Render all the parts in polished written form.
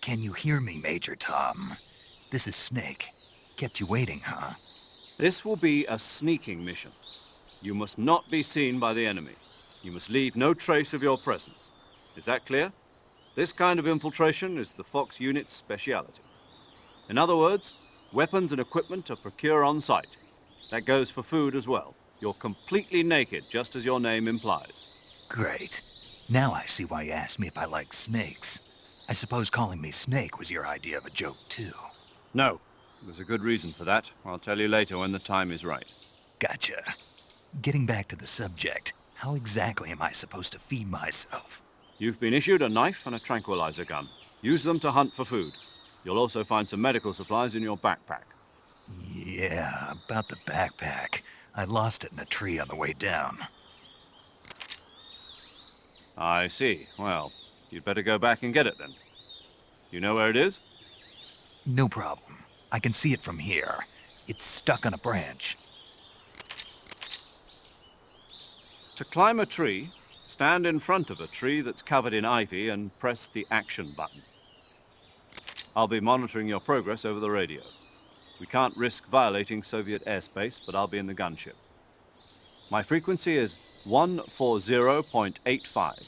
Can you hear me, Major Tom? This is Snake. Kept you waiting, huh? This will be a sneaking mission. You must not be seen by the enemy. You must leave no trace of your presence. Is that clear? This kind of infiltration is the Fox unit's speciality. In other words, weapons and equipment are procured on site. That goes for food as well. You're completely naked, just as your name implies. Great. Now I see why you asked me if I like snakes. I suppose calling me Snake was your idea of a joke, too. No, there's a good reason for that. I'll tell you later when the time is right. Gotcha. Getting back to the subject, how exactly am I supposed to feed myself? You've been issued a knife and a tranquilizer gun. Use them to hunt for food. You'll also find some medical supplies in your backpack. Yeah, about the backpack. I lost it in a tree on the way down. I see. Well, you'd better go back and get it then. You know where it is? No problem. I can see it from here. It's stuck on a branch. To climb a tree, stand in front of a tree that's covered in ivy and press the action button. I'll be monitoring your progress over the radio. We can't risk violating Soviet airspace, but I'll be in the gunship. My frequency is 140.85.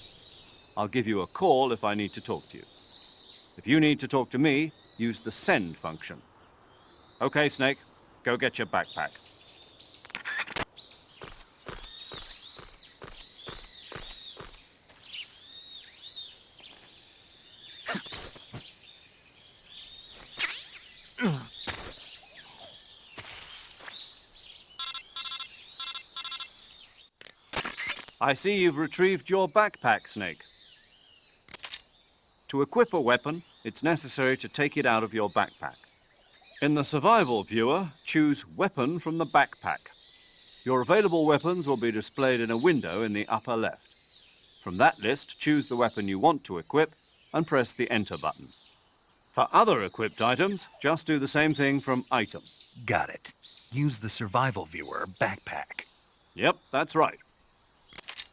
I'll give you a call if I need to talk to you. If you need to talk to me, use the send function. Okay, Snake, go get your backpack. I see you've retrieved your backpack, Snake. To equip a weapon, it's necessary to take it out of your backpack. In the survival viewer, choose Weapon from the backpack. Your available weapons will be displayed in a window in the upper left. From that list, choose the weapon you want to equip and press the Enter button. For other equipped items, just do the same thing from Item. Got it. Use the survival viewer backpack. Yep, that's right.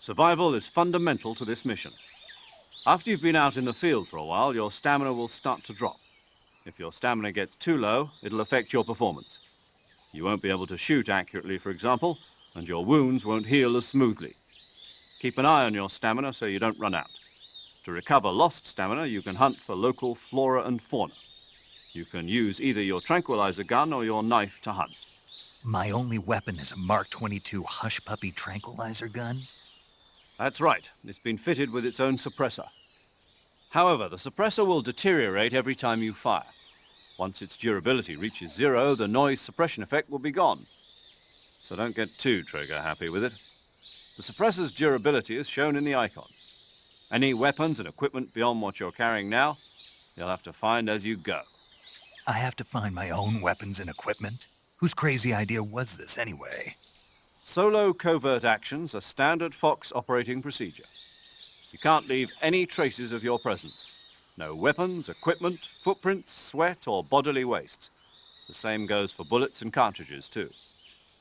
Survival is fundamental to this mission. After you've been out in the field for a while, your stamina will start to drop. If your stamina gets too low, it'll affect your performance. You won't be able to shoot accurately, for example, and your wounds won't heal as smoothly. Keep an eye on your stamina so you don't run out. To recover lost stamina, you can hunt for local flora and fauna. You can use either your tranquilizer gun or your knife to hunt. My only weapon is a Mark 22 Hush Puppy tranquilizer gun? That's right. It's been fitted with its own suppressor. However, the suppressor will deteriorate every time you fire. Once its durability reaches 0, the noise suppression effect will be gone. So don't get too trigger-happy with it. The suppressor's durability is shown in the icon. Any weapons and equipment beyond what you're carrying now, you'll have to find as you go. I have to find my own weapons and equipment? Whose crazy idea was this, anyway? Solo covert actions are standard Fox operating procedure. You can't leave any traces of your presence. No weapons, equipment, footprints, sweat, or bodily waste. The same goes for bullets and cartridges, too.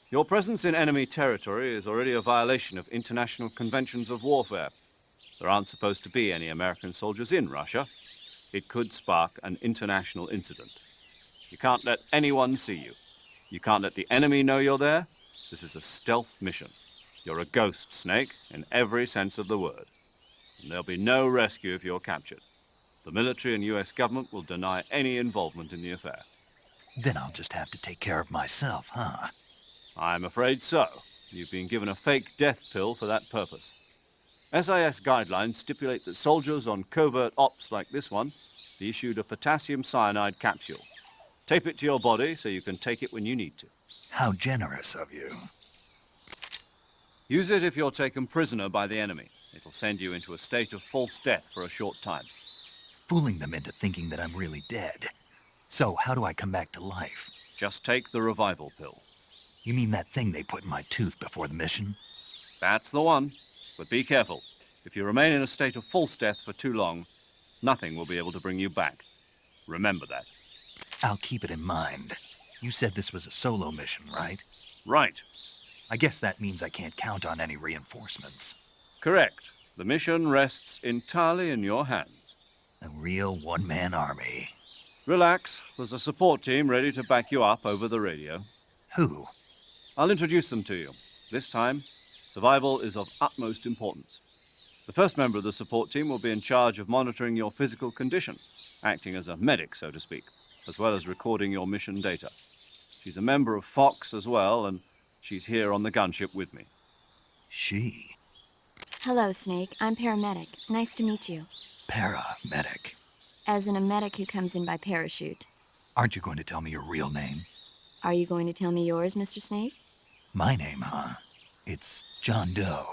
Your presence in enemy territory is already a violation of international conventions of warfare. There aren't supposed to be any American soldiers in Russia. It could spark an international incident. You can't let anyone see you. You can't let the enemy know you're there. This is a stealth mission. You're a ghost, Snake, in every sense of the word. And there'll be no rescue if you're captured. The military and US government will deny any involvement in the affair. Then I'll just have to take care of myself, huh? I'm afraid so. You've been given a fake death pill for that purpose. SIS guidelines stipulate that soldiers on covert ops like this one be issued a potassium cyanide capsule. Tape it to your body so you can take it when you need to. How generous of you. Use it if you're taken prisoner by the enemy. It'll send you into a state of false death for a short time. Fooling them into thinking that I'm really dead. So how do I come back to life? Just take the revival pill. You mean that thing they put in my tooth before the mission? That's the one. But be careful. If you remain in a state of false death for too long, nothing will be able to bring you back. Remember that. I'll keep it in mind. You said this was a solo mission, right? Right. I guess that means I can't count on any reinforcements. Correct. The mission rests entirely in your hands. A real one-man army. Relax, there's a support team ready to back you up over the radio. Who? I'll introduce them to you. This time, survival is of utmost importance. The first member of the support team will be in charge of monitoring your physical condition, acting as a medic, so to speak, as well as recording your mission data. She's a member of Fox as well, and she's here on the gunship with me. She. Hello, Snake. I'm paramedic. Nice to meet you. Paramedic. As in a medic who comes in by parachute. Aren't you going to tell me your real name? Are you going to tell me yours, Mr. Snake? My name, huh? It's John Doe.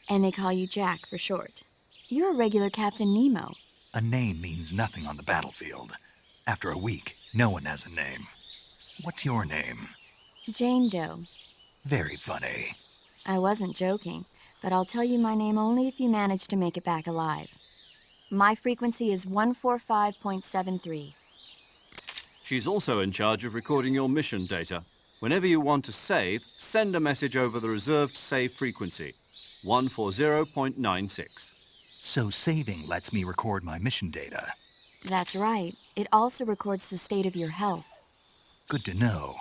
And they call you Jack for short. You're a regular Captain Nemo. A name means nothing on the battlefield. After a week, no one has a name. What's your name? Jane Doe. Very funny. I wasn't joking, but I'll tell you my name only if you manage to make it back alive. My frequency is 145.73. She's also in charge of recording your mission data. Whenever you want to save, send a message over the reserved save frequency, 140.96. So saving lets me record my mission data. That's right. It also records the state of your health. Good to know.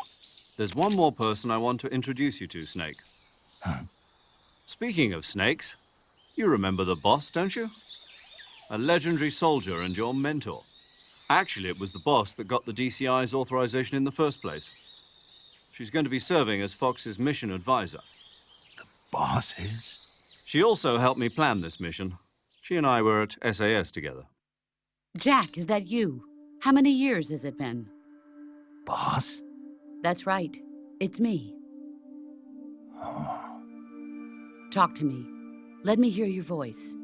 There's one more person I want to introduce you to, Snake. Huh? Speaking of snakes, you remember the boss, don't you? A legendary soldier and your mentor. Actually, it was the boss that got the DCI's authorization in the first place. She's going to be serving as Fox's mission advisor. The boss is? She also helped me plan this mission. She and I were at SAS together. Jack, is that you? How many years has it been? Boss? That's right. It's me. Oh. Talk to me. Let me hear your voice.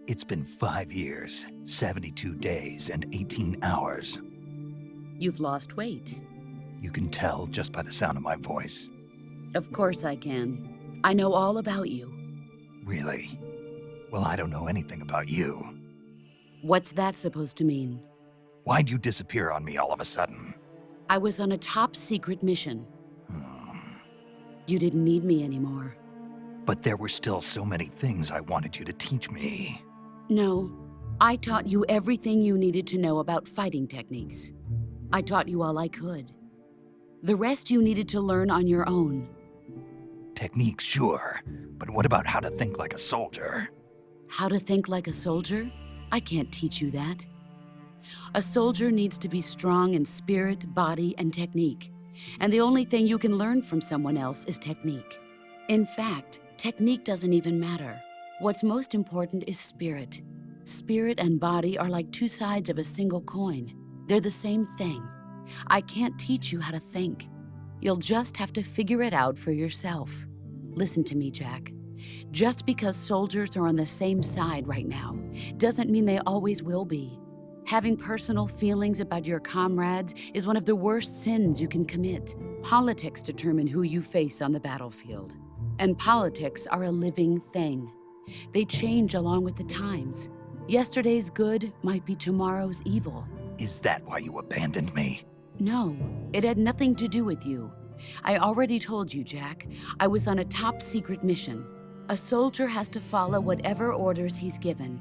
It's been 5 years, 72 days, and 18 hours. You've lost weight. You can tell just by the sound of my voice. Of course I can. I know all about you. Really? Well, I don't know anything about you. What's that supposed to mean? Why'd you disappear on me all of a sudden? I was on a top-secret mission. You didn't need me anymore. But there were still so many things I wanted you to teach me. No, I taught you everything you needed to know about fighting techniques. I taught you all I could. The rest you needed to learn on your own. Techniques, sure. But what about how to think like a soldier? How to think like a soldier? I can't teach you that. A soldier needs to be strong in spirit, body, and technique. And the only thing you can learn from someone else is technique. In fact, technique doesn't even matter. What's most important is spirit. Spirit and body are like two sides of a single coin. They're the same thing. I can't teach you how to think. You'll just have to figure it out for yourself. Listen to me, Jack. Just because soldiers are on the same side right now doesn't mean they always will be. Having personal feelings about your comrades is one of the worst sins you can commit. Politics determine who you face on the battlefield. And politics are a living thing. They change along with the times. Yesterday's good might be tomorrow's evil. Is that why you abandoned me? No, it had nothing to do with you. I already told you, Jack. I was on a top-secret mission. A soldier has to follow whatever orders he's given.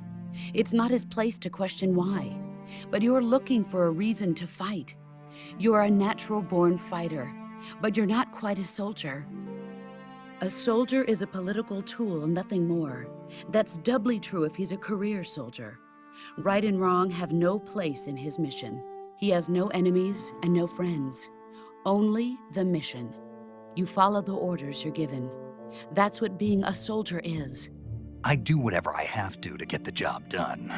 It's not his place to question why. But you're looking for a reason to fight. You're a natural-born fighter, but you're not quite a soldier. A soldier is a political tool, nothing more. That's doubly true if he's a career soldier. Right and wrong have no place in his mission. He has no enemies and no friends. Only the mission. You follow the orders you're given. That's what being a soldier is. I do whatever I have to get the job done.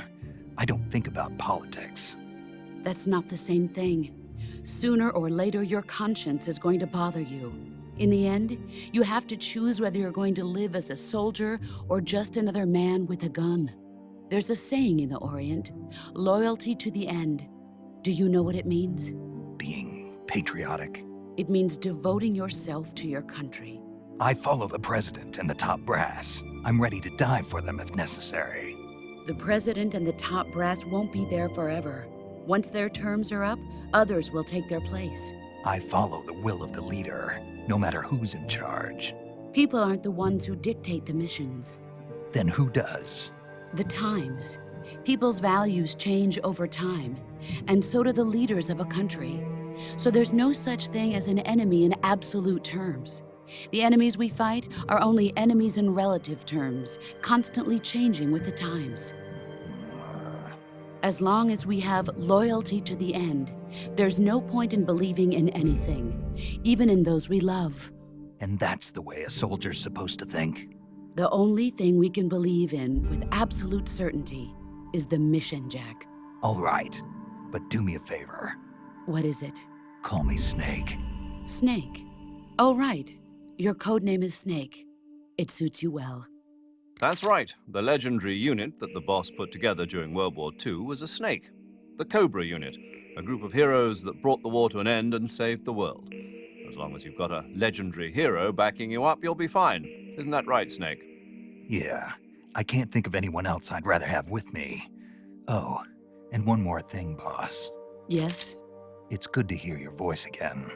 I don't think about politics. That's not the same thing. Sooner or later, your conscience is going to bother you. In the end, you have to choose whether you're going to live as a soldier or just another man with a gun. There's a saying in the Orient, loyalty to the end. Do you know what it means? Being patriotic. It means devoting yourself to your country. I follow the president and the top brass. I'm ready to die for them if necessary. The president and the top brass won't be there forever. Once their terms are up, others will take their place. I follow the will of the leader, no matter who's in charge. People aren't the ones who dictate the missions. Then who does? The times. People's values change over time, and so do the leaders of a country. So there's no such thing as an enemy in absolute terms. The enemies we fight are only enemies in relative terms, constantly changing with the times. As long as we have loyalty to the end, there's no point in believing in anything, even in those we love. And that's the way a soldier's supposed to think? The only thing we can believe in with absolute certainty is the mission, Jack. All right, but do me a favor. What is it? Call me Snake. Snake. Oh, right. Your code name is Snake. It suits you well. That's right. The legendary unit that the boss put together during World War II was a snake. The Cobra unit, a group of heroes that brought the war to an end and saved the world. As long as you've got a legendary hero backing you up, you'll be fine. Isn't that right, Snake? Yeah, I can't think of anyone else I'd rather have with me. Oh, and one more thing, boss. Yes? It's good to hear your voice again.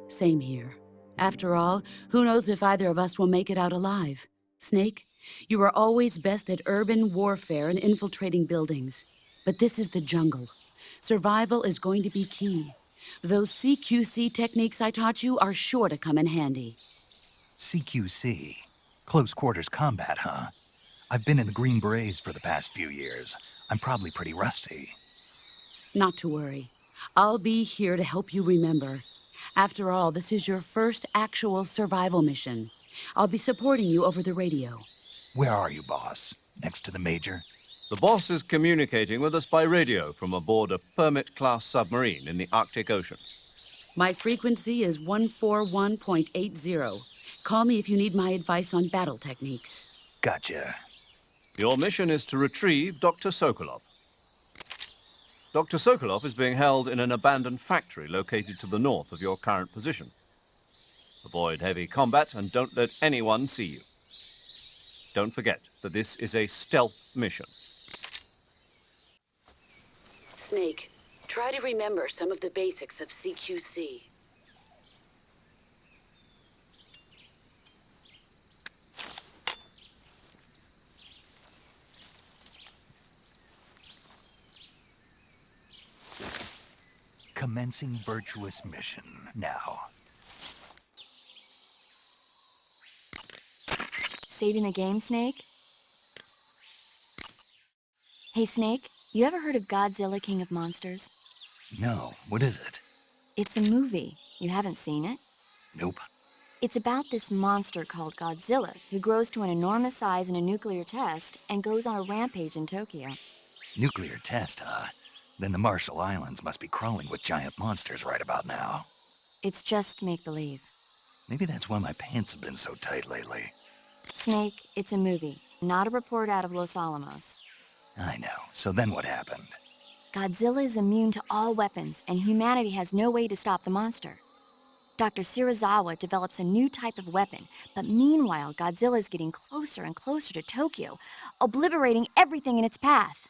Same here. After all, who knows if either of us will make it out alive? Snake, you are always best at urban warfare and infiltrating buildings. But this is the jungle. Survival is going to be key. Those CQC techniques I taught you are sure to come in handy. CQC? Close quarters combat, huh? I've been in the Green Berets for the past few years. I'm probably pretty rusty. Not to worry. I'll be here to help you remember. After all, this is your first actual survival mission. I'll be supporting you over the radio. Where are you, boss? Next to the Major? The boss is communicating with us by radio from aboard a Permit-class submarine in the Arctic Ocean. My frequency is 141.80. Call me if you need my advice on battle techniques. Gotcha. Your mission is to retrieve Dr. Sokolov. Dr. Sokolov is being held in an abandoned factory located to the north of your current position. Avoid heavy combat and don't let anyone see you. Don't forget that this is a stealth mission. Snake, try to remember some of the basics of CQC. Commencing virtuous mission now. Saving the game, Snake? Hey, Snake, you ever heard of Godzilla, King of Monsters? No, what is it? It's a movie. You haven't seen it? Nope. It's about this monster called Godzilla, who grows to an enormous size in a nuclear test and goes on a rampage in Tokyo. Nuclear test, huh? Then the Marshall Islands must be crawling with giant monsters right about now. It's just make-believe. Maybe that's why my pants have been so tight lately. Snake, it's a movie, not a report out of Los Alamos. I know. So then what happened? Godzilla is immune to all weapons, and humanity has no way to stop the monster. Dr. Shirazawa develops a new type of weapon, but meanwhile, Godzilla is getting closer and closer to Tokyo, obliterating everything in its path.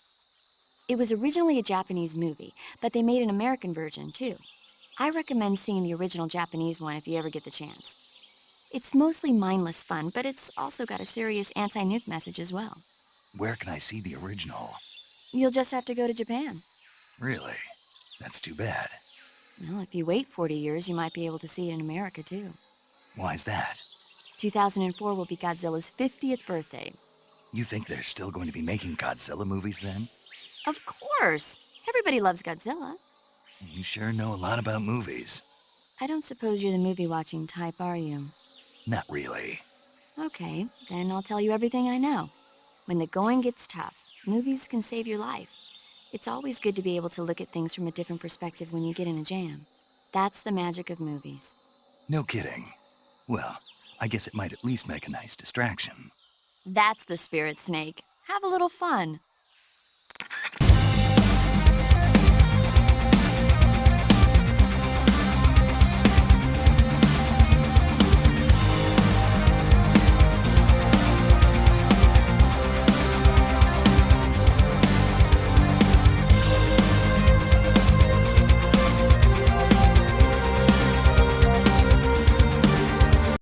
It was originally a Japanese movie, but they made an American version, too. I recommend seeing the original Japanese one if you ever get the chance. It's mostly mindless fun, but it's also got a serious anti-nuke message as well. Where can I see the original? You'll just have to go to Japan. Really? That's too bad. Well, if you wait 40 years, you might be able to see it in America, too. Why's that? 2004 will be Godzilla's 50th birthday. You think they're still going to be making Godzilla movies then? Of course! Everybody loves Godzilla. You sure know a lot about movies. I don't suppose you're the movie-watching type, are you? Not really. Okay, then I'll tell you everything I know. When the going gets tough, movies can save your life. It's always good to be able to look at things from a different perspective when you get in a jam. That's the magic of movies. No kidding. Well, I guess it might at least make a nice distraction. That's the spirit, Snake. Have a little fun.